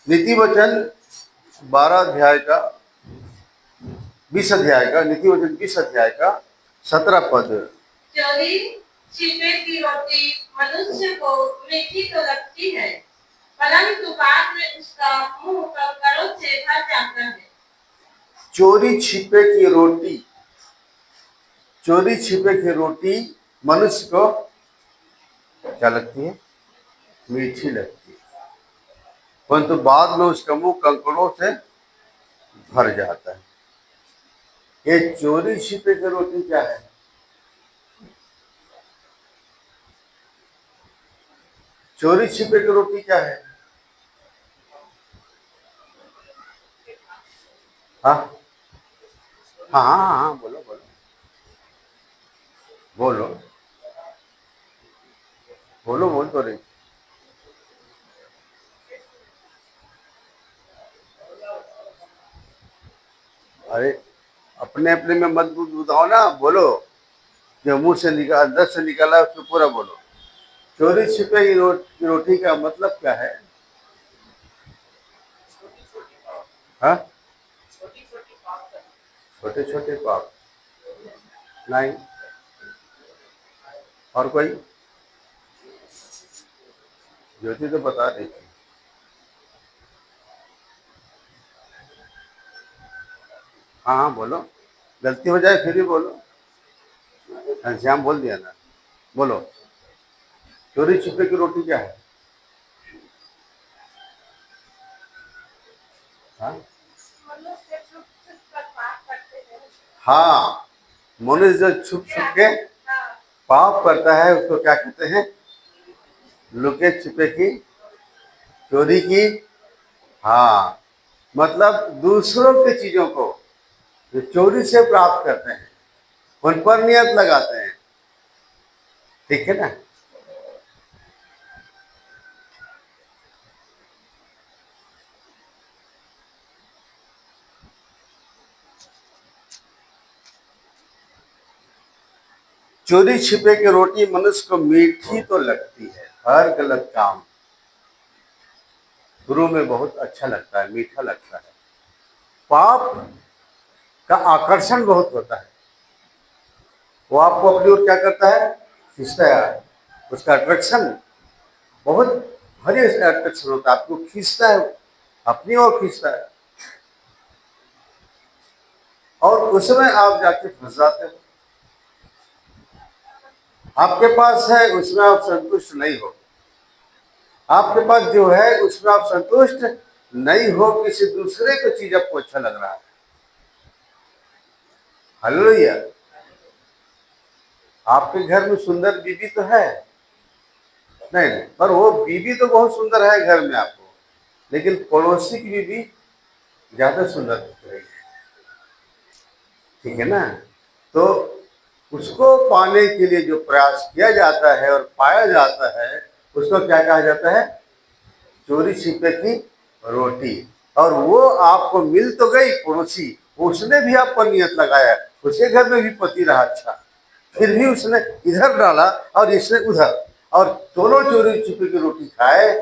नीति वचन 12 अध्याय का 20 अध्याय का नीति वचन 20 अध्याय का 17 पद। चोरी छिपे की रोटी मनुष्य को मीठी तो लगती है, परंतु बाद में उसका मुंह कंकड़ों से भर जाता है। चोरी छिपे की रोटी, चोरी छिपे की रोटी मनुष्य को क्या लगती है? मीठी लगती है, परंतु बाद में उसका मुंह कंकड़ों से भर जाता है। ये चोरी छिपे की रोटी क्या है? चोरी छिपे की रोटी क्या है? हाँ हाँ हाँ हाँ, बोलो बोलो बोलो बोलो, बोल तो रही। अरे अपने अपने में मत बुझाओ ना, बोलो। जो मुंह से निकाल अंदर से निकाला है उसको पूरा बोलो। चोरी छिपे की रोटी का मतलब क्या है? हाँ, छोटे छोटे पाप नहीं। और कोई? ज्योति तो बता रही थी। हाँ हाँ बोलो, गलती हो जाए फिर भी बोलो। घनश्याम बोल दिया ना, बोलो। चोरी छिपे की रोटी क्या है? हाँ हाँ, मनुष्य जो छुप छुप के पाप करता है उसको क्या कहते हैं? लुके छिपे की चोरी की। हाँ, मतलब दूसरों की चीजों को जो चोरी से प्राप्त करते हैं उन पर नियत लगाते हैं। ठीक है ना? चोरी छिपे की रोटी मनुष्य को मीठी तो लगती है, हर गलत काम शुरू में बहुत अच्छा लगता है, मीठा लगता है। पाप का आकर्षण बहुत होता है, वो आपको अपनी ओर क्या करता है? खींचता है। उसका अट्रैक्शन बहुत भारी अट्रैक्शन होता है, आपको खींचता है, अपनी ओर खींचता है, और उसमें आप जाके फंस जाते हो। आपके पास है उसमें आप संतुष्ट नहीं हो, आपके पास जो है उसमें आप संतुष्ट नहीं हो, किसी दूसरे को चीज आपको अच्छा लग रहा है। हालेलुया। आपके घर में सुंदर बीबी तो है, नहीं नहीं, पर वो बीबी तो बहुत सुंदर है घर में आपको, लेकिन पड़ोसी की बीबी ज्यादा सुंदर दिख रही है। ठीक है ना? तो उसको पाने के लिए जो प्रयास किया जाता है और पाया जाता है उसको क्या कहा जाता है? चोरी छिपे की रोटी। और वो आपको मिल तो गई पड़ोसी, उसने भी आप पर नियत लगाया, उसके घर में भी पति रहा अच्छा, फिर भी उसने इधर डाला और इसने उधर, और दोनों चोरी छिपे की रोटी खाए,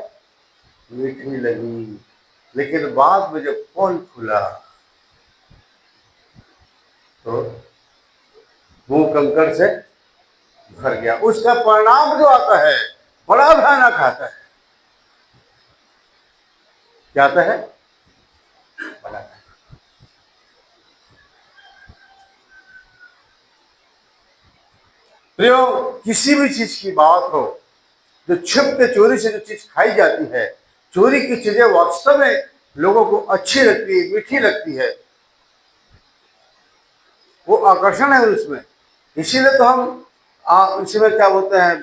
मीठी लगी, लेकिन बाद में जब फल खुला तो मुंह कंकड़ से भर गया। उसका परिणाम जो आता है बड़ा भयानक आता है। क्या आता है? बड़ा। प्रियो, किसी भी चीज की बात हो, जो छिप के चोरी से जो चीज खाई जाती है, चोरी की चीजें वास्तव में लोगों को अच्छी लगती है, मीठी लगती है, वो आकर्षण है उसमें। इसीलिए तो हम इसमें क्या बोलते हैं,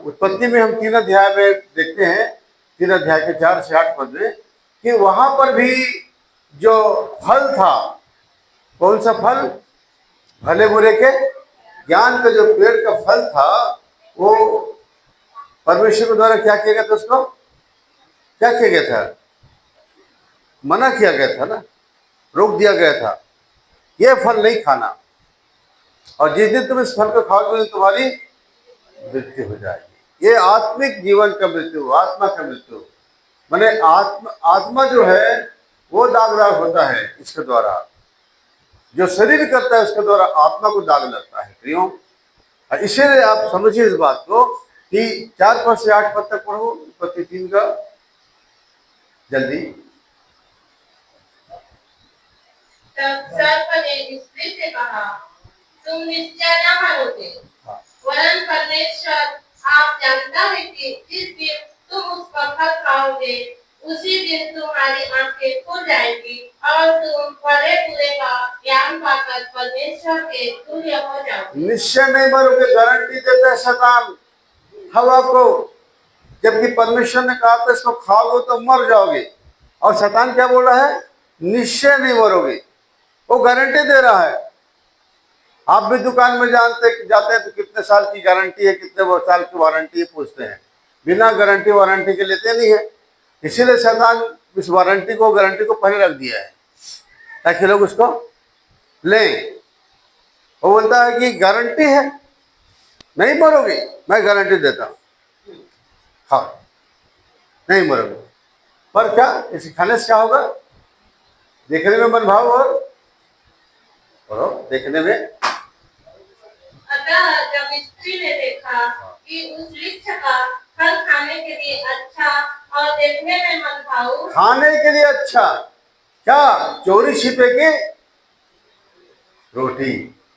उत्पत्ति में हम 3 अध्याय में देखते हैं, 3 अध्याय के 4 से 8 पद में, कि वहां पर भी जो फल था, कौन सा फल? भले बुरे के ज्ञान का जो पेड़ का फल था, वो परमेश्वर के द्वारा क्या किया गया था? उसको क्या किया गया था? मना किया गया था ना, रोक दिया गया था, यह फल नहीं खाना, और जिस दिन तुम इस फल को खाओगे तुम्हारी मृत्यु हो जाएगी। ये आत्मिक जीवन का मृत्यु, आत्मा का मृत्यु। माने आत्मा जो है वो दागदार होता है इसके द्वारा, जो शरीर करता है उसके द्वारा आत्मा को दाग लगता है प्रियो। इसीलिए आप समझिए इस बात को कि 4 पद से 8 पद तक पढ़ो उत्पत्ति 3 का जल्दी। तब सर्प ने स्त्री से कहा, तुम निश्चय न मरोगे, वरन परमेश्वर आप जानता है कि जिस दिन तुम उसका फल खाओगे उसी दिन तुम्हारी आंखें खुल जाएगी और तुम भले बुरे का ज्ञान पाकर परमेश्वर के तुल्य हो जाओगे। निश्चय नहीं मरोगे, गारंटी देता है शैतान हवा को, जबकि परमेश्वर ने कहा था इसको खाओगे तो मर जाओगे, और शैतान क्या बोल रहा है? निश्चय नहीं मरोगे। वो गारंटी दे रहा है। आप भी दुकान में जाते हैं तो कितने साल की गारंटी है, कितने साल की वारंटी है पूछते हैं, बिना गारंटी वारंटी के लेते नहीं है। इसीलिए शैतान इस वारंटी को गारंटी को पहले रख दिया है ताकि लोग उसको लें। वो बोलता है कि गारंटी है, नहीं मरोगे, मैं गारंटी देता हूं, हाँ नहीं मरोगे। पर क्या इसे खाने से क्या होगा? देखने में मनभाव और देखने में। अतः जब स्त्री ने देखा कि उस वृक्ष का फल खाने के लिए अच्छा और देखने में मनभाऊ, खाने के लिए अच्छा, क्या चोरी छिपे की रोटी,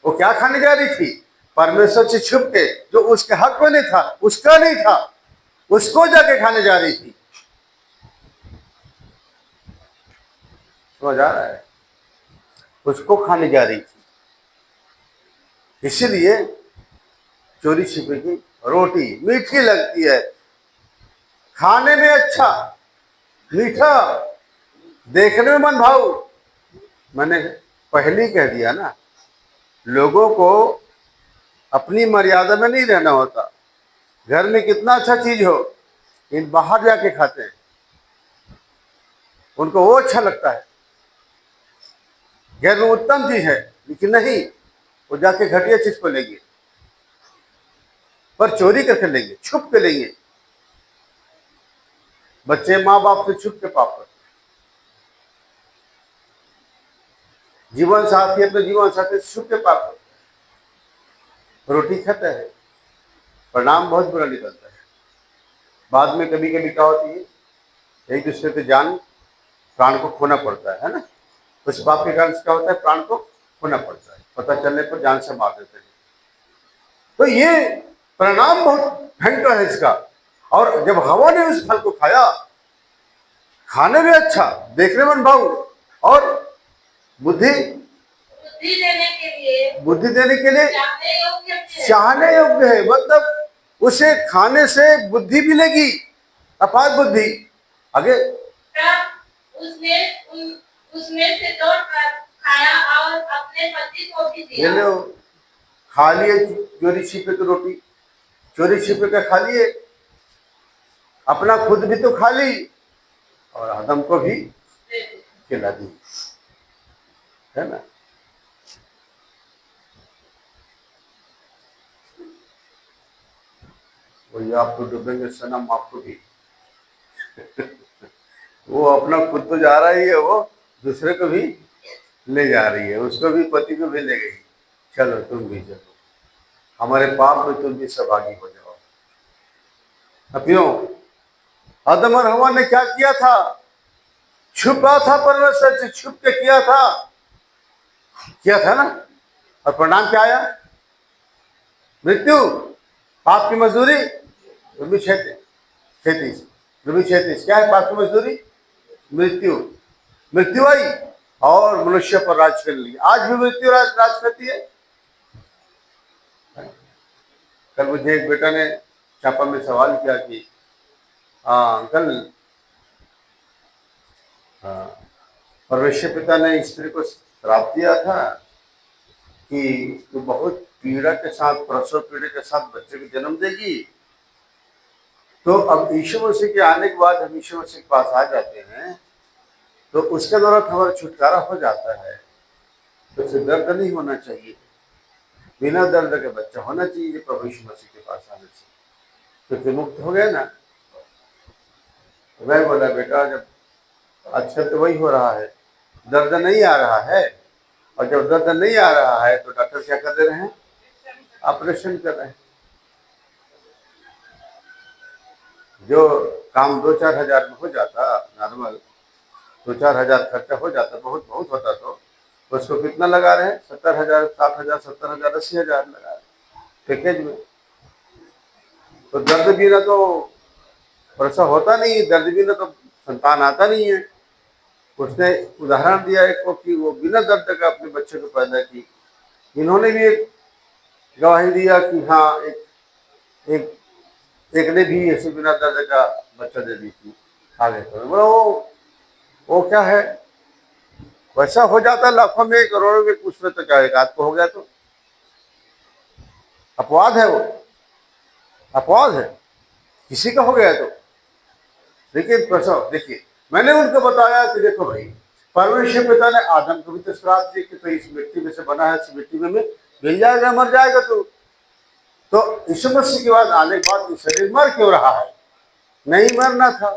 वो क्या खाने जा रही थी? परमेश्वर से छुप के, जो उसके हक में नहीं था, उसका नहीं था, उसको जाके खाने जा रही थी। समझ आ रहा है? उसको खाने जा रही थी, इसीलिए चोरी छिपे की रोटी मीठी लगती है, खाने में अच्छा, मीठा, देखने में मन भाऊ। मैंने पहले ही कह दिया ना, लोगों को अपनी मर्यादा में नहीं रहना होता। घर में कितना अच्छा चीज हो, इन बाहर जाके खाते हैं, उनको वो अच्छा लगता है। घर में उत्तम चीज है लेकिन नहीं, वो जाके घटिया चीज को लेंगे, पर चोरी करके लेंगे, छुप के लेंगे। बच्चे माँ बाप से छुप के पाप करते, जीवन साथी अपने जीवन साथी से छुप के पाप करते, रोटी खाता है, परिणाम बहुत बुरा निकलता है। बाद में कभी कभी क्या होती है, एक दूसरे के जान प्राण को खोना पड़ता है ना। उस पाप के कारण क्या होता है? प्राण को खोना पड़ता है, पता चलने पर जान से मार देते हैं। तो ये परिणाम बहुत भयंकर है इसका। और जब हवा ने उस फल को खाया, खाने में अच्छा, देखने में भाव, और बुद्धि बुद्धि देने के लिए चाहने योग्य है। मतलब उसे खाने से बुद्धि मिलेगी, अपार बुद्धि। आगे तब उसमें से तोड़कर खाया और अपने पति को भी दिया। ले लो, खा लिए चोरी छिपे की रोटी, चोरी छिपे का खा लिए, अपना खुद भी तो खा ली और आदम को भी खिला दी, है ना। वही आपको डूबेंगे सनम, आपको भी वो अपना खुद तो जा रही है, वो दूसरे को भी ले जा रही है, उसको भी, पति को भी ले गई। चलो तुम भी चलो, हमारे पाप में तुम भी सहभागी हो जाओ। अब क्यों आदम और हवा ने क्या किया था? छुपा था, परमेश्वर से छुप के किया था ना। और परिणाम क्या आया? मृत्यु, पाप की मजदूरी। रवि 36 रवि 36 क्या है पाप की मजदूरी? मृत्यु। मृत्यु आई और मनुष्य पर राज कर ली। आज भी मृत्यु राज करती है। कल मुझे एक बेटा ने चापा में सवाल किया कि अंकल, परमेश्वर पिता ने स्त्री को श्राप दिया था कि तू बहुत पीड़ा के साथ, प्रसव पीड़ा के साथ बच्चे को जन्म देगी। तो अब यीशु मसीह के आने के बाद हम यीशु मसीह के पास आ जाते हैं, तो उसके द्वारा हमारा छुटकारा हो जाता है। तो उसे दर्द नहीं होना चाहिए, बिना दर्द के बच्चा होना चाहिए प्रभु यीशु मसीह के पास आने से, क्योंकि मुक्त हो गया ना। मैं बोला बेटा जब आजकल तो वही हो रहा है, दर्द नहीं आ रहा है, और जब दर्द नहीं आ रहा है तो डॉक्टर क्या कर दे रहे हैं, ऑपरेशन कर रहे हैं। जो काम 2-4 हज़ार में हो जाता नॉर्मल, 2-4 हज़ार खर्चा हो जाता, बहुत बहुत होता, तो उसको कितना लगा रहे हैं, 70 हज़ार, 60 हज़ार, 70 हज़ार, 80 हज़ार लगा रहे हैं पैकेज में। तो दर्द भी ना तो प्रसव होता नहीं है, दर्द भी ना तो संतान आता नहीं है। उसने उदाहरण दिया एक को कि वो बिना दर्द का अपने बच्चे को पैदा की। इन्होंने भी एक गवाही दिया कि हाँ एक एक ने भी ऐसे बिना दर्द का बच्चा दे दी थी आगे। तो वो क्या है, वैसा हो जाता लाखों में करोड़ों में, कुछ में तो क्या एक आध को हो गया तो अपवाद है, वो अपवाद है, किसी का हो गया तो। लेकिन प्रसव देखिए, मैंने उनको बताया कि देखो भाई, परमेश्वर पिता ने आदम को भी तो श्राप दिया कि तो इस मिट्टी में से बना है, इस मिट्टी में मिल जाएगा, मर जाएगा तू। तो यीशु मसीह के बाद आने के बाद शरीर मर क्यों रहा है, नहीं मरना था।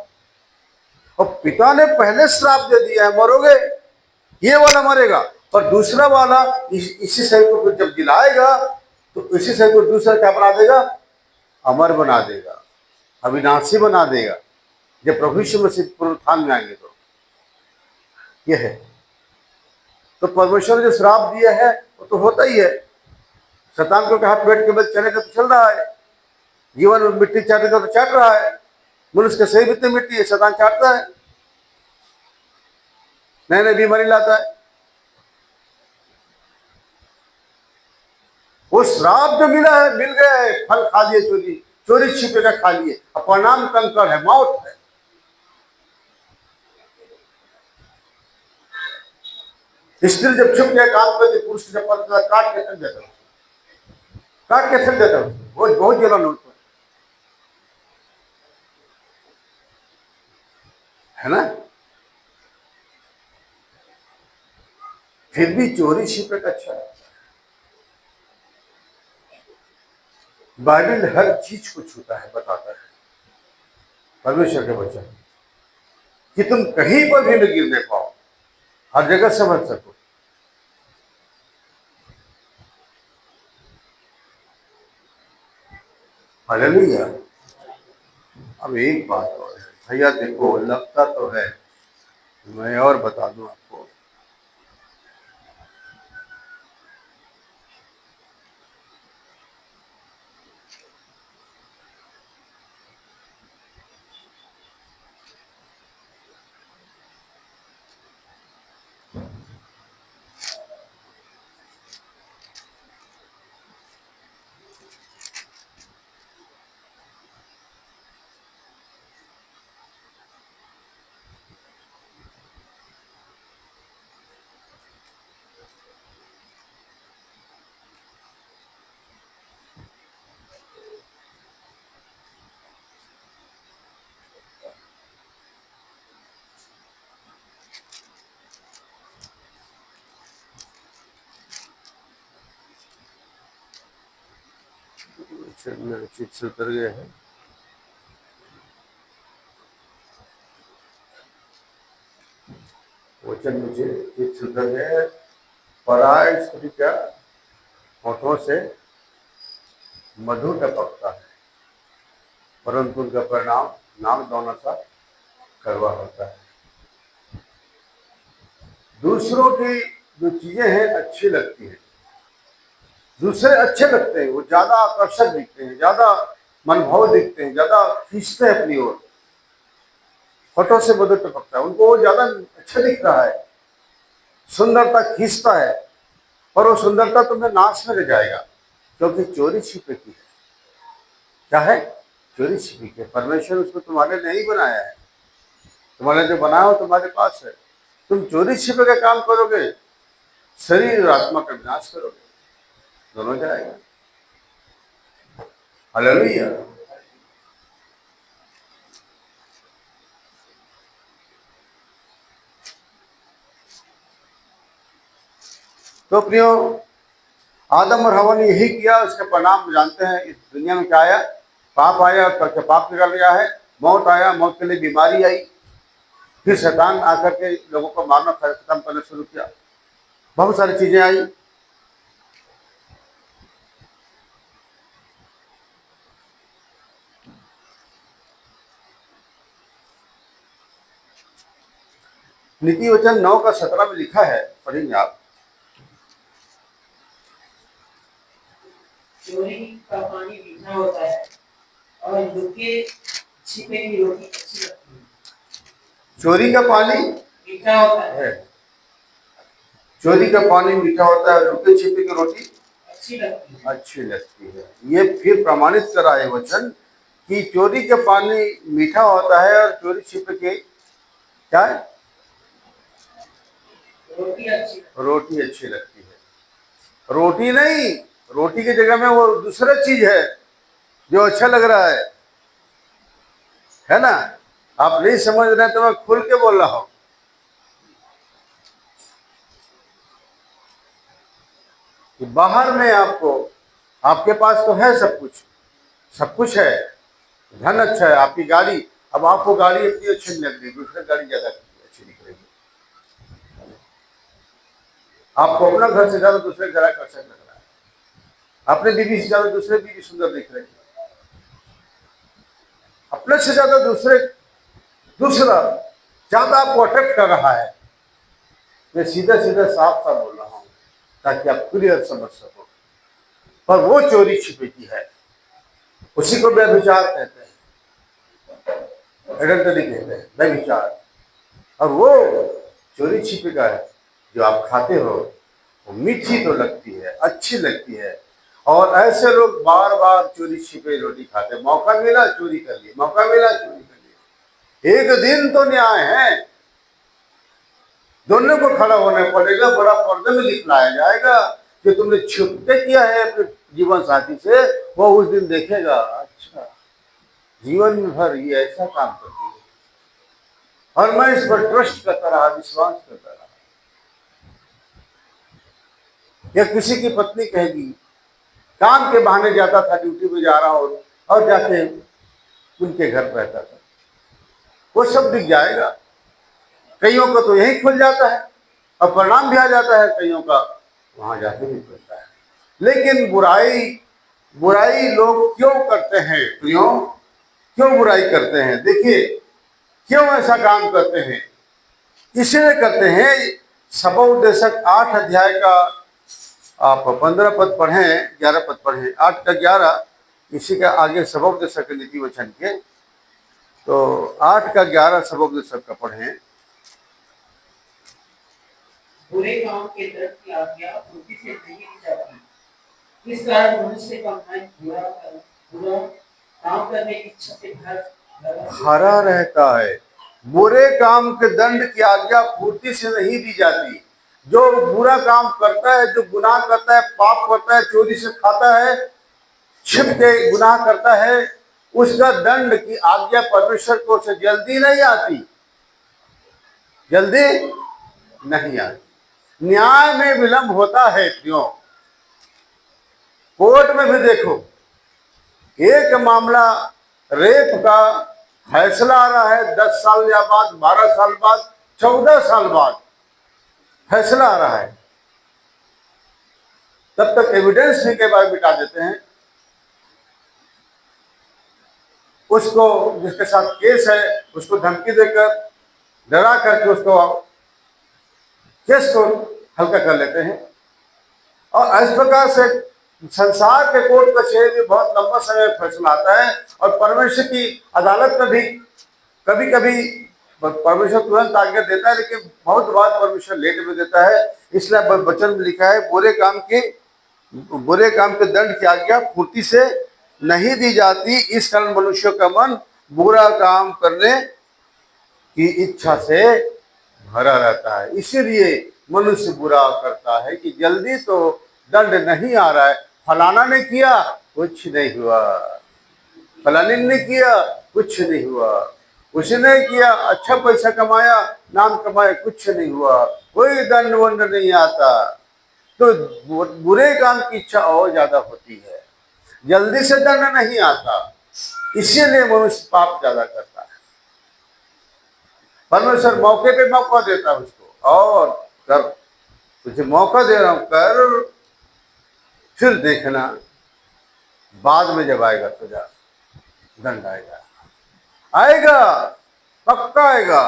और पिता ने पहले श्राप दे दिया है, मरोगे, ये वाला मरेगा, और दूसरा वाला इसी शरीर को जब जिलाएगा तो इसी शरीर को दूसरा क्या बना देगा, अमर बना देगा, अविनाशी बना देगा, जब प्रभु यीशु मसीह पुनरुत्थान में आएंगे तो। यह है, तो परमेश्वर ने जो श्राप दिया है वो तो होता ही है। शैतान को कहा पेट के बल चलेगा तो चल रहा है, जीवन में मिट्टी चाटेगा तो चाट रहा है, मनुष्य का सही इतनी मिट्टी है, शैतान चाटता है, नए नए बीमारी लाता है। वो श्राप जो मिला है, मिल गया है, फल खा लिए, चोरी चोरी छिपे का खा लिए, और परिणाम कंकर है, मौत है। स्त्री जब छुप गया काम करके, पुरुष जब पता काट के थक जाता, काट के थक जाता, बहुत बहुत जलन होता है ना। फिर भी चोरी छिपे का अच्छा है। बाइबल हर चीज को छूता है, बताता है परमेश्वर के वचन, कि तुम कहीं पर भी न गिरने पाओ, हर जगह समझ सको। हालेलुया। अब एक बात और है भैया, देखो लगता तो है, मैं और बता दूं आपको, मेरे चित से उतर गए हैं। वचन मुझे चित से उतर गए हैं। पराय स्त्री का होठों से मधु टपकता है, परंतु उनका परिणाम नाक दोनों सा कड़वा होता है। दूसरों की जो चीजें हैं अच्छी लगती हैं, दूसरे अच्छे लगते हैं, वो ज्यादा आकर्षक दिखते हैं, ज्यादा मनभाव दिखते हैं, ज्यादा खींचते हैं अपनी ओर। होठों से मधु टपकता है, उनको वो ज्यादा अच्छा दिख रहा है, सुंदरता खींचता है, पर वो सुंदरता तुम्हें नाश में ले जाएगा, क्योंकि चोरी छिपे की है। क्या है, चोरी छिपी की है। परमेश्वर उसको तुम्हारे लिए नहीं बनाया है, तुम्हारे जो बनाया हो तुम्हारे पास है। तुम चोरी छिपे का काम करोगे, शरीर और आत्मा का विनाश करोगे, दोनों जाएगा। हालेलुया। तो प्रियो, आदम और हवा ने यही किया, उसके परिणाम जानते हैं। इस दुनिया में क्या आया, पाप आया, और करके पाप निकल गया है, मौत आया, मौत के लिए बीमारी आई, फिर शैतान आकर के लोगों को मारना खत्म करना शुरू किया, बहुत सारी चीजें आई। नीति वचन 9:17 में लिखा है, पढ़ेंगे आप। चोरी का पानी मीठा होता है और लुके छिपे की रोटी अच्छी लगती है। चोरी का पानी मीठा होता है, चोरी का पानी मीठा होता है, लुके छिपे की रोटी अच्छी लगती है। अच्छी लगती है। ये फिर प्रमाणित करा है वचन कि चोरी का पानी मीठा होता है और चोरी छिपे के क्या है, रोटी अच्छी लगती है। रोटी नहीं, रोटी की जगह में वो दूसरा चीज है जो अच्छा लग रहा है ना। आप नहीं समझ रहे तो मैं खुल के बोल रहा हूं कि बाहर में आपको, आपके पास तो है सब कुछ, सब कुछ है, धन अच्छा है, आपकी गाड़ी, अब आपको गाड़ी इतनी अच्छी नहीं लग रही, दूसरी गाड़ी ज्यादा अच्छी दिख रही है। आपको अपना घर से ज्यादा दूसरे घर आकर्षक लग रहा है, अपने बीवी से ज्यादा दूसरे बीवी सुंदर दिख रही है, अपने से ज्यादा दूसरा ज्यादा आपको अट्रैक्ट कर रहा है। मैं सीधा सीधा साफ साफ बोल रहा हूं ताकि आप क्लियर समझ सको। पर वो चोरी छिपे की है, उसी को व्यभिचार कहते हैं, एडल्टरी कहते हैं, व्यभिचार। और वो चोरी छिपे का है जो आप खाते हो, वो मीठी तो लगती है, अच्छी लगती है, और ऐसे लोग बार बार चोरी छिपे रोटी खाते हैं। मौका मिला चोरी कर लिए, मौका मिला चोरी कर लिए। एक दिन तो न्याय है, दोनों को खड़ा होने पड़ेगा, बड़ा पर्दे में दिखलाया जाएगा कि तुमने छुपके किया है अपने जीवन साथी से, वो उस दिन देखेगा अच्छा जीवन भर ये ऐसा काम करती है, और मैं इस पर ट्रस्ट करता रहा, विश्वास करता रहा। या किसी की पत्नी कहेगी, काम के बहाने जाता था, ड्यूटी में जा रहा हूं, और जाके उनके घर रहता था, वो सब दिख जाएगा। कईयों का तो यही खुल जाता है और परिणाम भी आ जाता है, कईयों का वहां जाके भी खुलता है। लेकिन बुराई लोग क्यों करते हैं, क्यों बुराई करते हैं? देखिए क्यों ऐसा काम करते हैं, इसलिए करते हैं। सबोपदेशक 8 अध्याय का आप 15 पद पढ़ें, 11 पद पढ़ें, 8 का 11, इसी का आगे सबोपदेशक के नीति वचन के, तो 8 का 11 सबोपदेशक का पढ़ें। बुरे काम के दंड की आज्ञा बुद्धि से नहीं दी जाती, इस कारण मनुष्य का मन बुरा काम करने की इच्छा से भरा रहता है। बुरे काम के दंड की आज्ञा पूर्ति से नहीं दी जाती। जो बुरा काम करता है, जो गुनाह करता है, पाप करता है, चोरी से खाता है, छिप के गुनाह करता है, उसका दंड की आज्ञा परमेश्वर को से जल्दी नहीं आती, जल्दी नहीं आती। न्याय में विलंब होता है। क्यों? कोर्ट में भी देखो, एक मामला रेप का फैसला आ रहा है 10 साल या बाद, 12 साल बाद, 14 साल बाद फैसला आ रहा है, तब तक एविडेंस भी के बाद बिठा देते हैं। उसको, जिसके साथ केस है, उसको धमकी देकर, डरा करके उसको केस को हल्का कर लेते हैं। और इस प्रकार से संसार के कोर्ट कचहरी में बहुत लंबा समय फैसला आता है, और परमेश्वर की अदालत में भी कभी कभी परमेश्वर तुरंत आज्ञा देता है, लेकिन बहुत बार परमेश्वर लेट में देता है। इसलिए वचन में लिखा है, बुरे काम के दंड की आज्ञा फुर्ती से नहीं दी जाती, इस कारण मनुष्य का मन बुरा काम करने की इच्छा से भरा रहता है। इसीलिए मनुष्य बुरा करता है कि जल्दी तो दंड नहीं आ रहा है। फलाना ने किया, कुछ नहीं हुआ, फलाने ने किया, कुछ नहीं हुआ, उसने किया, अच्छा पैसा कमाया, नाम कमाया, कुछ नहीं हुआ, कोई दंड वंड नहीं आता। तो बुरे काम की इच्छा और ज्यादा होती है, जल्दी से दंड नहीं आता, इसीलिए मनुष्य पाप ज्यादा करता है। परमेश्वर मौके पे मौका देता है उसको, और कर, तुझे मौका दे रहा हूं, कर, फिर देखना बाद में जब आएगा सजा, दंड आएगा, आएगा, पक्का आएगा।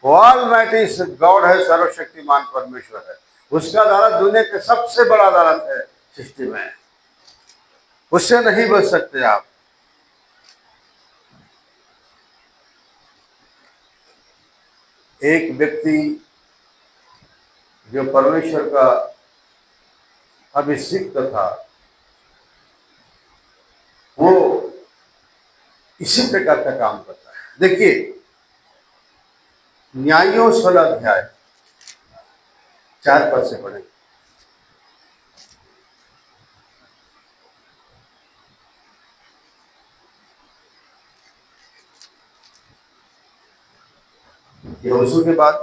ऑलमाइटी गॉड है, सर्वशक्तिमान परमेश्वर है, उसका अदालत दुनिया के सबसे बड़ा अदालत है सृष्टि में, उससे नहीं बच सकते आप। एक व्यक्ति जो परमेश्वर का अभिषिक्त था, वो इसी प्रकार का काम करता है। देखिए न्यायों 16 अध्याय 4 पद से पढ़ेंगे। यहोशू के बाद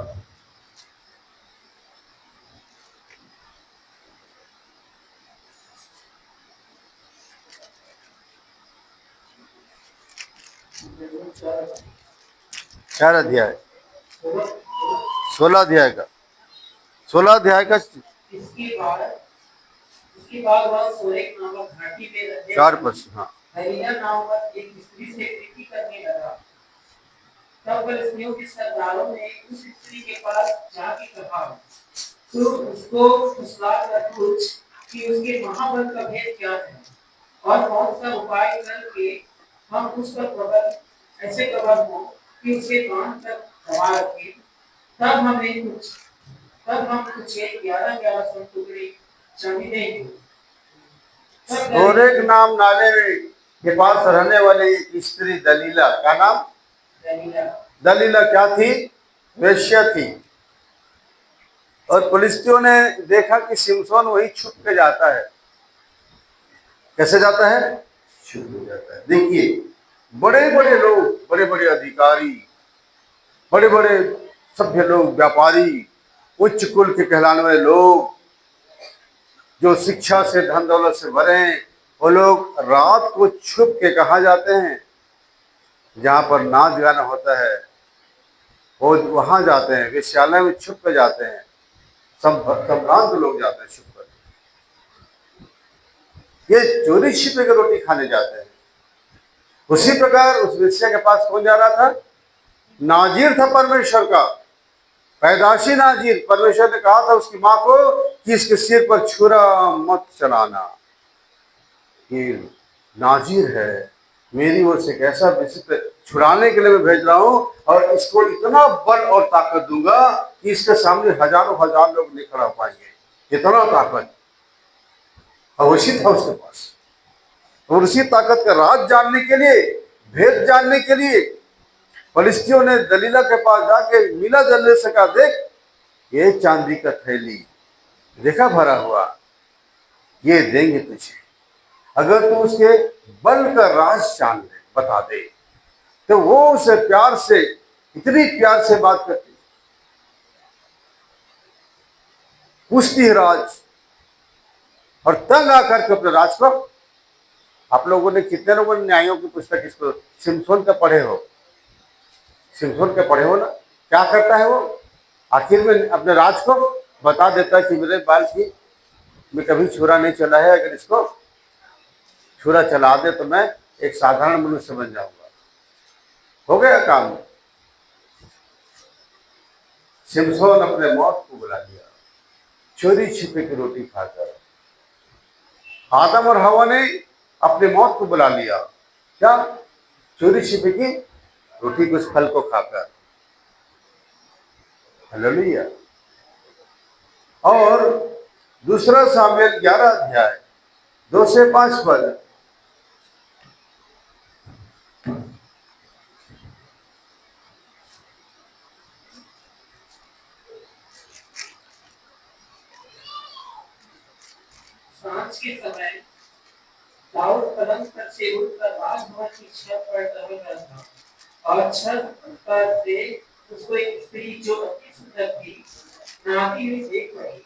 4 अध्याय 16 अध्याय का 16 अध्याय का इसके बाद वह सोरेक नामक घाटी में रहने 4 पद से, हाँ, हरीला नामक एक स्त्री से प्रीति करने लगा। तब फलिस्तियों के सरदारों ने उस स्त्री के पास जाके कहा, तू उसको फुसला कर पूछ कि उसके महाबल का भेद क्या है और कौन सा उपाय करके हम उस पर प्रबल ऐसे प्रबल हो कि उसके कान तक दबा रखें। तब हम तुझे 11 टुकड़े चांदी देंगे। सोरेक नाम नाले में के पास रहने वाली एक स्त्री दलीला, का नाम दलीला क्या थी? वेश्या थी। और पुलिस्तियों ने देखा कि सिमसोन वही छुप के जाता है। कैसे जाता है? छुप के जाता है। देखिए बड़े बड़े लोग, बड़े बड़े अधिकारी, बड़े बड़े सभ्य लोग, व्यापारी, उच्च कुल के कहलाने वाले लोग, जो शिक्षा से धन दौलत से भरे हैं, वो लोग रात को छुप के कहा जाते हैं जहां पर नाच गाना होता है, वो वहां जाते हैं, वेश्यालय में छुप के जाते हैं। संभ्रांत लोग जाते हैं छुप कर। ये चोरी छिपे के रोटी खाने जाते हैं। उसी प्रकार उस वेश्या के पास कौन जा रहा था? नाजिर था परमेश्वर का, पैदाशी नाजिर। परमेश्वर ने कहा था उसकी मां को कि इसके सिर पर छुरा मत चलाना, ये नाजिर है, मेरी ओर से कैसा विचित्र छुड़ाने के लिए मैं भेज रहा हूं, और इसको इतना बल और ताकत दूंगा कि इसके सामने हजारों हजार लोग नहीं खड़ा पाएंगे, इतना ताकत अवश्य था उसके पास। और उसी ताकत का राज जानने के लिए, भेद जानने के लिए फलिस्तियों ने दलीला के पास जाके मिला। जल्दी से कहा, देख ये चांदी का थैली देखा भरा हुआ, ये देंगे तुझे अगर तू उसके बल का राज जान ले, बता दे। तो वो उसे प्यार से, इतनी प्यार से बात करती, पूछती है राज, और तंग आकर के अपने राज को। आप लोगों ने, कितने लोगों ने न्यायों की पुस्तक इसको सिमसोन का पढ़े हो? सिमसोन का पढ़े हो ना? क्या करता है वो? आखिर में अपने राज को बता देता है कि मेरे बाल की मैं कभी छुरा नहीं चला है, अगर इसको छुरा चला दे तो मैं एक साधारण मनुष्य बन जाऊंगा। हो गया काम। सिमसोन अपने मौत को बुला लिया चोरी छिपे की रोटी खाकर। आदम और हवा ने अपने मौत को बुला लिया, क्या? चोरी छिपे की रोटी को, उस फल को खाकर। हालेलुया। और दूसरा सामुएल 11 अध्याय 2 से 5 पद। सांझ के समय दाऊद पलंग पर से उठकर राजभवन की छत पर टहल रहा था, और छत पर से उसको एक स्त्री जो अति सुंदर थी नहाती हुई देख रही।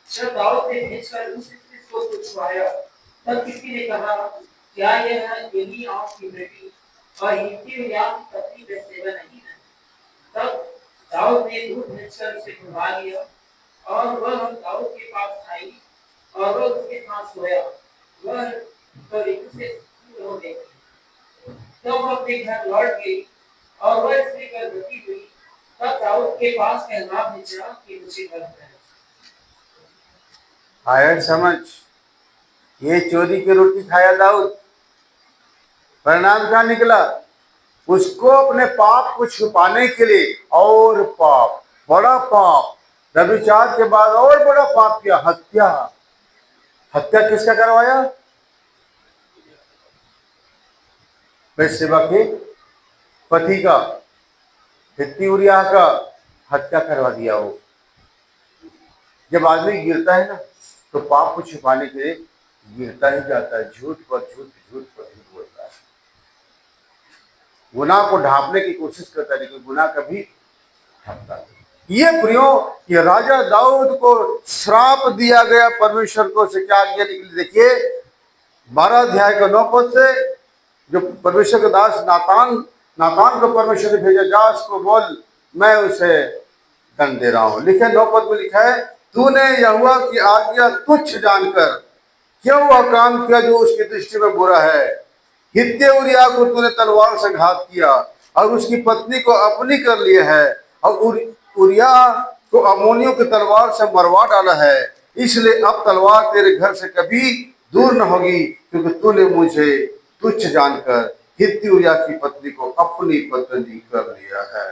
जब दाऊद ने भेजकर उस स्त्री को पूछवाया, तब किसी ने कहा, क्या यह एलीआब की बेटी और हित्ती उरिय्याह की पत्नी बेतशेबा नहीं है। तब दाऊद ने दूत भेजकर उसे बुलवा लिया और वह दाऊद के पास आई और वह उसके पास सोया। वह तो ऋतु से दूर हो गई। तब वह अपने घर लौट गई और वह स्त्री गर्भवती हुई। तब दाऊद के पास कहला भेजा कि मुझे गर्भ है। आया समझ? ये चोरी की रोटी खाया दाऊद, परिणाम क्या निकला? उसको अपने पाप को छुपाने के लिए और पाप, बड़ा पाप, व्यभिचार के बाद और बड़ा पाप किया, हत्या। हत्या किसका करवाया? बेतशेबा के पति का, हित्ती उरिय्याह का हत्या करवा दिया। वो जब आदमी गिरता है ना तो पाप को छुपाने के लिए गिरता ही जाता है, झूठ पर झूठ, झूठ पर झूठ बोलता है, गुनाह को ढांपने की कोशिश करता है, लेकिन गुनाह कभी ढकता नहीं। ये प्रियो, ये राजा दाऊद को श्राप दिया गया परमेश्वर को से, क्या आज्ञा निकली देखिए 12 अध्याय का 9 पद से। जो परमेश्वर के दास नातान को परमेश्वर ने भेजा, जा उसको बोल मैं उसे दंड दे रहा हूं। लिखे 9 पद में लिखा है, तूने यहोवा की आज्ञा तुच्छ जानकर क्यों वह काम किया जो उसकी दृष्टि में बुरा है। हित्ती उरिय्याह को तूने तलवार से घात किया और उसकी पत्नी को अपनी कर लिया है, और उरिय्याह को अम्मोनियों की तलवार से मरवा डाला है। इसलिए अब तलवार तेरे घर से कभी दूर न होगी, क्योंकि तूने मुझे तुच्छ जानकर हित्ती उरिय्याह की पत्नी को अपनी पत्नी कर लिया है।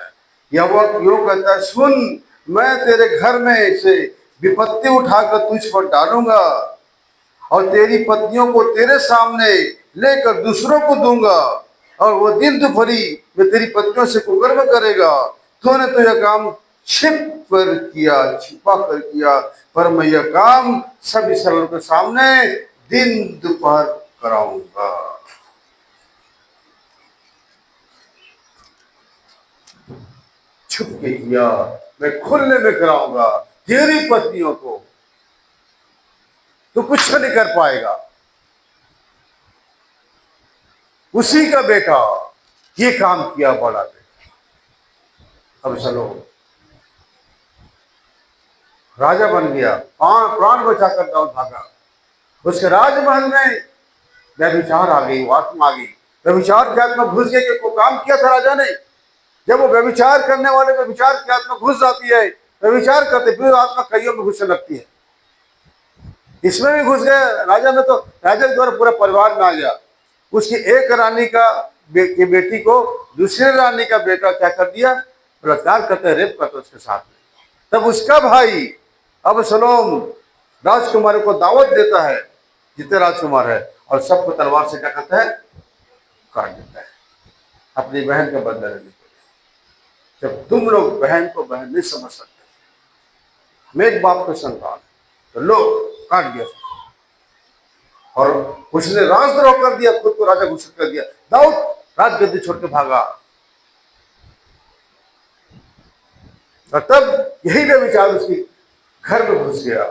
यहोवा यूं कहता है, सुन, मैं तेरे घर में से विपत्ति उठाकर तुझ पर डालूंगा और तेरी पत्नियों को तेरे सामने लेकर दूसरों को दूंगा, और वो दिन दोपहरी में तेरी पत्नियों से कुकर्म करेगा। तूने तो यह काम छिप कर किया, छिपा कर किया, पर मैं यह काम सब इस्राएलियों के सामने दिन दोपहर कराऊंगा। छुप के किया, मैं खुले में कराऊंगा। तेरी पत्नियों को तो कुछ नहीं कर पाएगा। उसी का बेटा ये काम किया, बड़ा बेटा। अब चलो राजा बन गया, प्राण बचाकर दाऊद भागा। उसके राजमहल में व्यभिचार आ गई, आत्मा आ गई। व्यभिचार की आत्मा घुस गई, को काम किया था राजा ने। जब वो व्यभिचार करने वाले व्यभिचार की आत्मा घुस जाती है, व्यभिचार करते फिर आत्मा कईयों में घुसने लगती है। इसमें भी घुस गए राजा में, तो राजा के द्वारा पूरा परिवार में आ गया। उसकी एक रानी की बेटी को दूसरे रानी का बेटा क्या कर दिया, बलात्कार करते, रेप करते उसके साथ में। तब उसका भाई अबसलोम राजकुमार को दावत देता है, जितने राजकुमार है, और सबको तलवार से क्या करता है, काट देता है, अपनी बहन के बदले लेने के लिए। जब तुम लोग बहन को बहन नहीं समझ सकते, मैं एक बाप का संतान, तो लो काट दिया। और उसने राजद्रोह कर दिया, खुद को राजा घोषित कर दिया। दाऊद राजगद्दी छोड़ के भागा, और तब यही व्यभिचार उसके घर में घुस गया।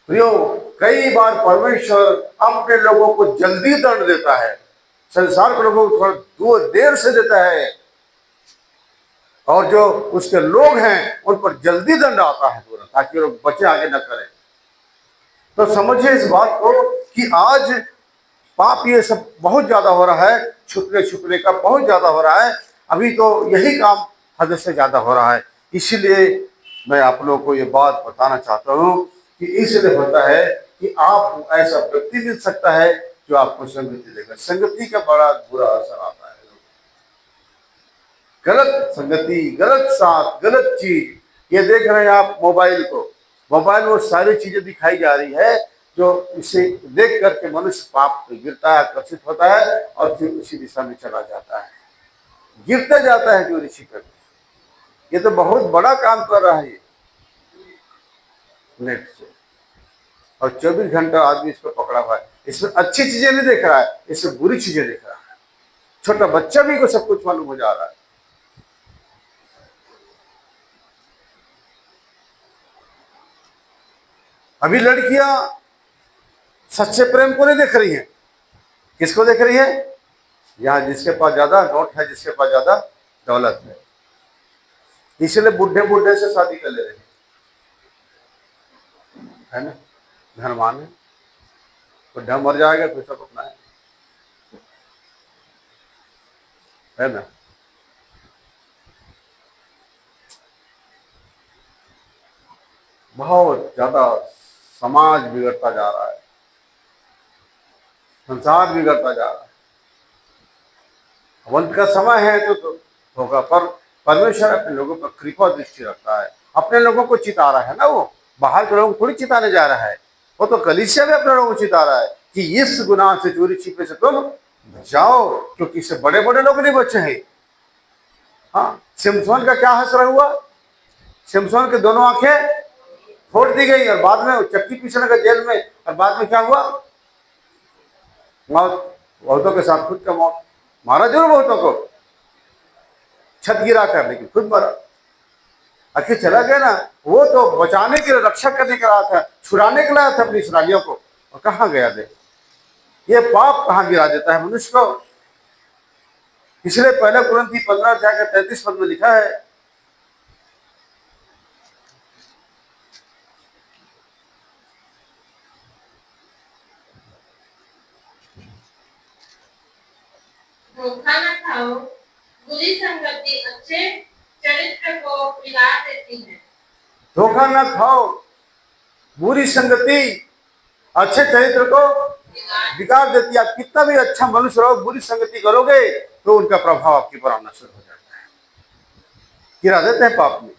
प्रियो, कई बार परमेश्वर अपने लोगों को जल्दी दंड देता है, संसार के लोगों को थोड़ा देर से देता है, और जो उसके लोग हैं उन पर जल्दी दंड आता है तुरंत, ताकि लोग बचे आगे न करें। तो समझिए इस बात को कि आज पाप ये सब बहुत ज्यादा हो रहा है, छुपने छुपने का बहुत ज्यादा हो रहा है। अभी तो यही काम हद से ज्यादा हो रहा है। इसीलिए मैं आप लोगों को ये बात बताना चाहता हूँ कि इसलिए होता है कि आप ऐसा व्यक्ति मिल सकता है जो आपको संगति देगा। संगति का बड़ा बुरा असर आता है। गलत संगति, गलत साथ, गलत चीज, ये देख रहे हैं आप मोबाइल को, मोबाइल में वो सारी चीजें दिखाई जा रही है जो इसे देख करके मनुष्य पाप पे गिरता है, आकर्षित होता है, और फिर उसी दिशा में चला जाता है, गिरता जाता है जो ऋषि करते। ये तो बहुत बड़ा काम कर रहा है ये नेट से, और 24 घंटा आदमी इसको पकड़ा हुआ है। इसमें अच्छी चीजें नहीं देख रहा है, इसमें बुरी चीजें देख रहा है। छोटा बच्चा भी को सब कुछ मालूम हो जा रहा है। अभी लड़कियां सच्चे प्रेम को नहीं देख रही हैं, किसको देख रही है? यहाँ जिसके पास ज्यादा नोट है, जिसके पास ज्यादा दौलत है, इसलिए बुढ़े बुढ़े से शादी कर ले रहे है ना। धनवान है, बुढ़ा मर जाएगा फिर सब अपना है ना। बहुत ज्यादा समाज बिगड़ता जा रहा है, संसार बिगड़ता जा रहा है। अंत का समय है तो होगा, पर परमेश्वर अपने लोगों पर कृपा दृष्टि रखता है, अपने लोगों को चिता रहा है ना। वो बाहर के लोगों को थोड़ी चिताने जा रहा है, वो तो कलीसिया में अपने लोगों को चिता रहा है कि इस गुनाह से, चोरी छिपे से तुम बचाओ, क्योंकि इससे बड़े बड़े लोग नहीं बचे हैं। हाँ, सिमसोन का क्या हसरा हुआ? सिमसोन के दोनों आंखें फोड़ दी गई और बाद में चक्की पीसने का जेल में, और बाद में क्या हुआ? मौत, बहुतों के साथ खुद का मौत। मारा जरूर बहुतों को, छत गिरा कर, लेकिन खुद मरा। आखिर चला गया ना। वो तो बचाने के लिए, रक्षा करने के रहा था, छुड़ाने के लाया था अपनी इसराइलियों को, और कहाँ गया दे। ये पाप कहाँ गिरा देता है मनुष्य को। इसलिए पहले कुरिन्थी 15 अध्याय के 33 पद में लिखा है, धोखा न खाओ, बुरी संगति अच्छे चरित्र को बिगाड़ देती है। धोखा न खाओ, बुरी संगति अच्छे चरित्र को बिगाड़ देती है। आप कितना भी अच्छा मनुष्य रहो, बुरी संगति करोगे तो उनका प्रभाव आपके पर आना शुरू हो जाता है, गिरा देते हैं पाप में।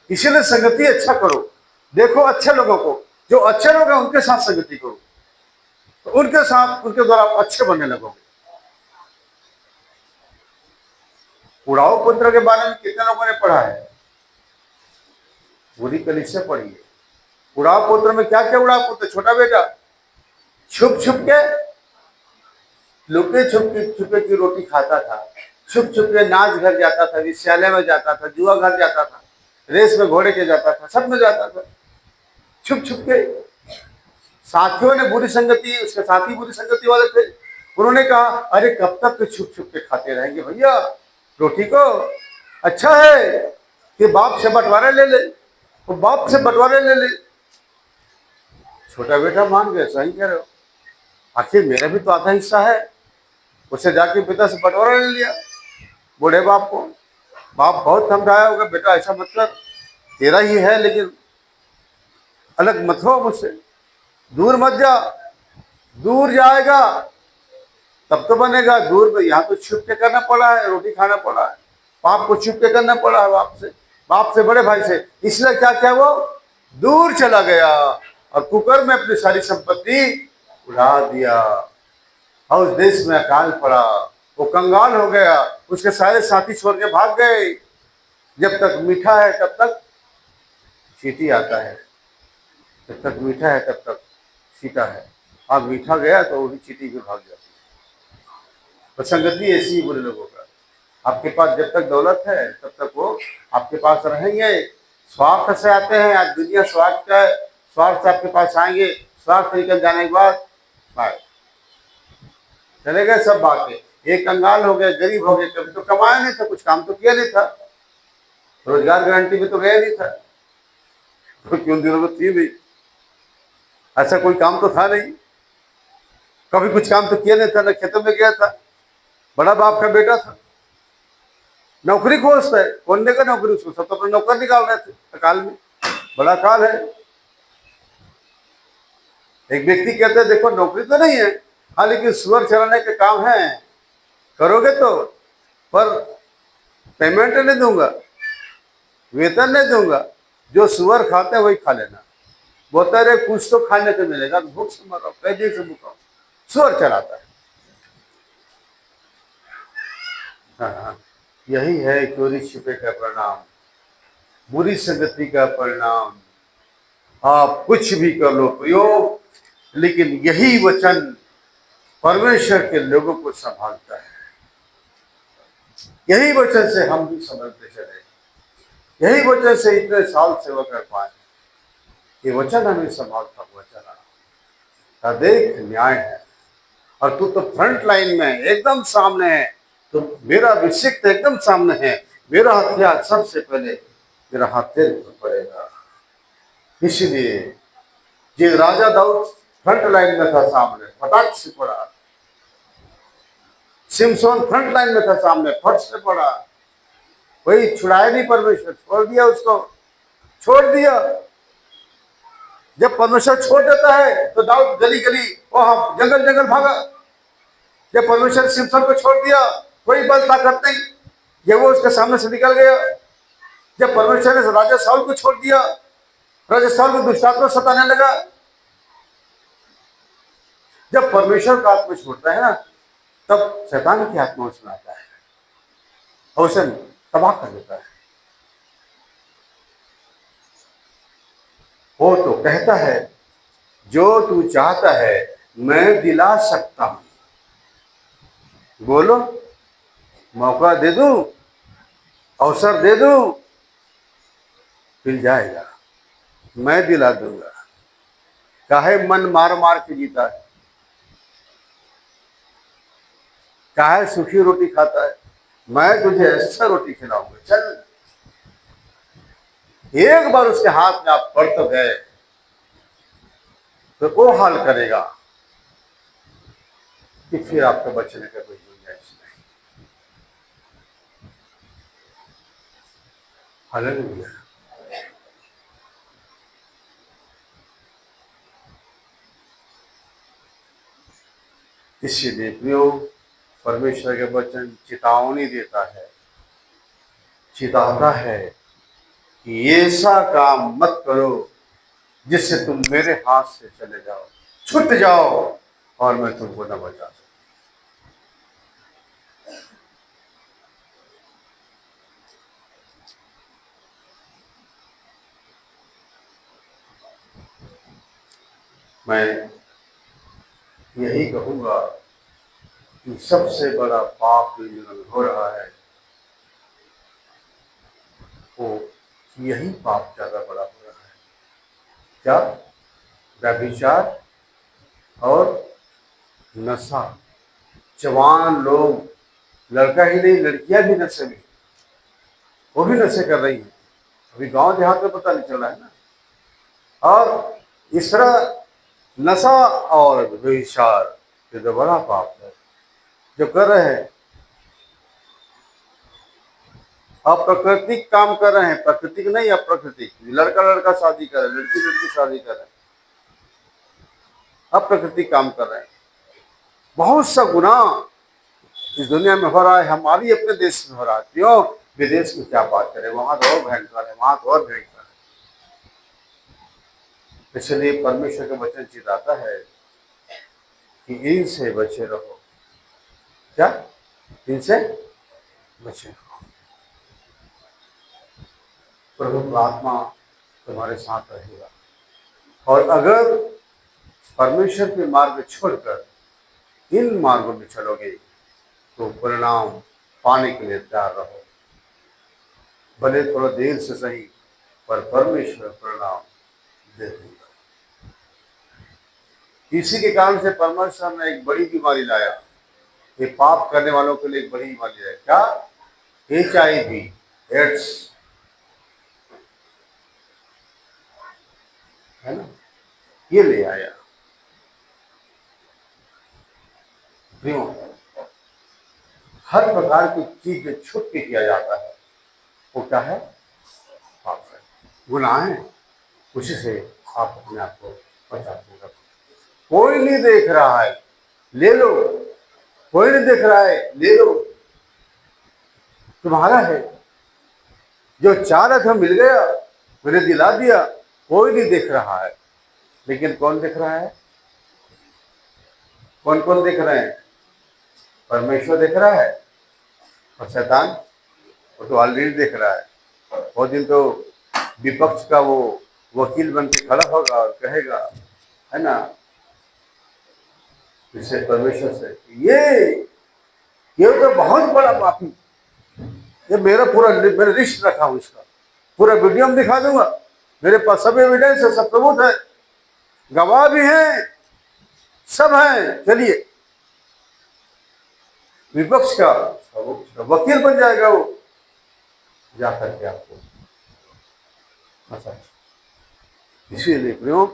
इसीलिए संगति अच्छा करो। देखो अच्छे लोगों को, जो अच्छे लोग हैं उनके साथ संगति करो, तो उनके साथ, उनके द्वारा आप अच्छे बनने लगोगे। उड़ाऊ पुत्र के बारे में कितने लोगों ने पढ़ा है? पूरी कलीसिया पढ़ी है। उड़ाऊ पुत्र में क्या क्या? उड़ाऊ पुत्र छोटा बेटा छुप छुप के, लुके छुपके छुपे की रोटी खाता था, छुप छुप के नाच घर जाता था, विद्यालय में जाता था, जुआ घर जाता था, रेस में घोड़े के जाता था, सब में जाता था छुप छुप के। साथियों ने बुरी संगति, उसके साथी बुरी संगति वाले थे, उन्होंने कहा अरे कब तक के छुप छुप के खाते रहेंगे भैया रोटी को, अच्छा है कि बाप से बंटवारे ले ले, वो बाप से बंटवारे ले ले। छोटा बेटा मान गया, सही कह रहे हो, आखिर मेरा भी तो आधा हिस्सा है। उसे जाके पिता से बंटवारा ले लिया, बूढ़े बाप को। बाप बहुत समझाया होगा, बेटा ऐसा मतलब तेरा ही है, लेकिन अलग मत हो मुझसे, दूर मत जा, दूर जाएगा तब तो बनेगा। दूर में यहाँ तो छुप के करना पड़ा है, रोटी खाना पड़ा है, बाप को छुप के करना पड़ा है, बाप से बड़े भाई से। इसलिए क्या क्या वो दूर चला गया और कुकर में अपनी सारी संपत्ति उड़ा दिया, और उस देश में अकाल पड़ा, वो कंगाल हो गया, उसके सारे साथी छोड़ के भाग गए। जब तक मीठा है तब तक चींटी आता है, जब तक मीठा है तब तक सीता है, अब मीठा गया तो वो भी चींटी भी भाग जाती है। तो संगति ऐसी ही बुरे लोगों का। आपके पास जब तक दौलत है तब तक वो आपके पास रहेंगे, स्वार्थ से आते हैं। आज दुनिया स्वार्थ का है, स्वार्थ से आपके पास आएंगे, स्वार्थ निकल जाने के बाद बाय, चले गए सब भाग के। एक कंगाल हो गए, गरीब हो गए, कभी तो कमाया नहीं था, कुछ काम तो किया नहीं था, रोजगार गारंटी में तो गया नहीं था, तो क्यों दिनों में थी भी, ऐसा कोई काम तो था नहीं, कभी कुछ काम तो किया नहीं था, न खेतों में गया था, बड़ा बाप का बेटा था, नौकरी खोजता है, कौन देगा नौकरी उसको, सब तो अपने नौकर निकाल रहे थे। अकाल में बड़ा काल है। एक व्यक्ति कहते हैं देखो नौकरी तो नहीं है, हाँ लेकिन सुअर चराने के काम है, करोगे तो, पर पेमेंट नहीं दूंगा, वेतन नहीं दूंगा, जो सुअर खाते हैं वही खा लेना। बोलता है कुछ तो खाने को मिलेगा, भूख से मर रहा हूं, कई दिन से भूखा हूं। सुअर चराता है। हाँ, यही है चोरी छिपे का परिणाम, बुरी संगति का परिणाम। आप कुछ भी कर लो प्रयोग, लेकिन यही वचन परमेश्वर के लोगों को संभालता है। यही वचन से हम भी संभलते चले, यही वचन से इतने साल सेवा कर पाए। ये वचन हमें संभालता हुआ चला। देख न्याय है, और तू तो फ्रंट लाइन में है, एकदम सामने है, तो मेरा अभिषेक एकदम सामने है, मेरा हथियार सबसे पहले मेरा हाथ तेरे पर पड़ेगा। इसलिए ये राजा दाऊद फ्रंट लाइन में था, सामने फटाक से पड़ा। सिमसोन फ्रंट लाइन में था, सामने फट से पड़ा। वही छुड़ाया नहीं परमेश्वर, छोड़ दिया उसको, छोड़ दिया। जब परमेश्वर छोड़ देता है तो दाऊद गली गली वहां जंगल जंगल भागा। जब परमेश्वर सिमसोन को छोड़ दिया, कोई बल ताकत नहीं, जब वो उसके सामने से निकल गया। जब परमेश्वर ने राजा साउल को छोड़ दिया, राजा साउल को दुष्टात्मा सताने लगा। जब परमेश्वर का आत्मा छोड़ता है ना, तब शैतान की आत्मा उसमें आता है और उसे तबाह कर देता है। वो तो कहता है, जो तू चाहता है मैं दिला सकता हूं, बोलो, मौका दे दूं, अवसर दे दूं, मिल जाएगा, मैं दिला दूंगा। काहे मन मार मार के जीता है, काहे सूखी रोटी खाता है, मैं तुझे ऐसा रोटी खिलाऊंगा। चल, एक बार उसके हाथ में आप पड़ तो गए तो वो हाल करेगा कि फिर आपके बचने का कोई गुंजाइश नहीं। हालेलुया। इसीलिए प्रियो, परमेश्वर के वचन चेतावनी देता है, चिताता है कि ऐसा काम मत करो जिससे तुम मेरे हाथ से चले जाओ, छूट जाओ और मैं तुमको न बचा सकूं। मैं यही कहूंगा कि सबसे बड़ा पाप जो जीवन में हो रहा है, वो यही पाप ज्यादा बड़ा हो रहा है। क्या? व्यभिचार और नशा। जवान लोग, लड़का ही नहीं लड़कियां भी नशे में, वो भी नशे कर रही हैं। अभी गांव देहात में पता नहीं चला है ना। और इस तरह नशा और व्यभिचार ये तो बड़ा पाप है जो कर रहे हैं। अप्राकृतिक काम कर रहे हैं, प्राकृतिक नहीं अप्राकृतिक। लड़का लड़का शादी कर रहे हैं, लड़की लड़की शादी कर रहे हैं, अप्राकृतिक काम कर रहे हैं। बहुत सा गुनाह इस दुनिया में हो रहा है, हमारी अपने देश में हो रहा है। क्यों? विदेश की क्या बात करें, वहां तो और भयंकर है, वहां तो और भयंकर है। इसलिए परमेश्वर का वचन चिताता है कि इनसे बचे रहो। क्या? इनसे बचे रहो। प्रभु का आत्मा तुम्हारे साथ रहेगा। और अगर परमेश्वर के मार्ग छोड़कर इन मार्गों में चलोगे तो परिणाम पाने के लिए तैयार रहो। भले थोड़ा देर से सही, पर परमेश्वर परिणाम दे देगा। इसी के कारण से परमेश्वर ने एक बड़ी बीमारी लाया। ये पाप करने वालों के लिए एक बड़ी बीमारी है। क्या? HIV, एड्स, है ना, ये ले आया। क्यों? हर प्रकार की चीज जो छुप के किया जाता है वो क्या है? पाप है, गुनाह है। उसी से आप अपने आप को बचा के रखो। कोई नहीं देख रहा है, ले लो। कोई नहीं देख रहा है, ले लो, तुम्हारा है। जो चाह रहा था मिल गया, मैंने दिला दिया। कोई नहीं देख रहा है, लेकिन कौन देख रहा है? कौन कौन देख रहे हैं? परमेश्वर देख रहा है और शैतान, वो तो ऑलरेडी देख रहा है। वो दिन तो विपक्ष का वो वकील बन के खड़ा होगा और कहेगा, है ना, इससे परमेश्वर से, ये तो बहुत बड़ा पापी, ये मेरा पूरा मैंने लिस्ट रखा हूं, इसका पूरा वीडियो में दिखा दूंगा। मेरे पास सब एविडेंस है, सब सबूत है, गवाह भी हैं, सब हैं। चलिए विपक्ष का उसका वकील बन जाएगा वो, जाकर के आपको। अच्छा, इसीलिए प्रियो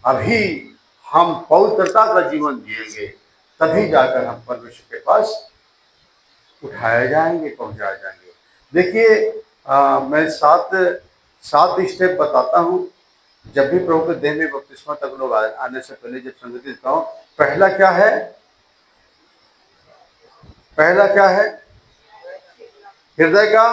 अभी हम पवित्रता का जीवन जिएंगे, तभी जाकर हम परमेश्वर के पास उठाए जाएंगे, पहुंचाए जाएंगे। देखिए मैं सात स्टेप बताता हूँ। जब भी प्रभु के देह में बपतिस्मा तक लोग आने से पहले जब संगति देता हूँ, पहला क्या है? पहला क्या है? हृदय का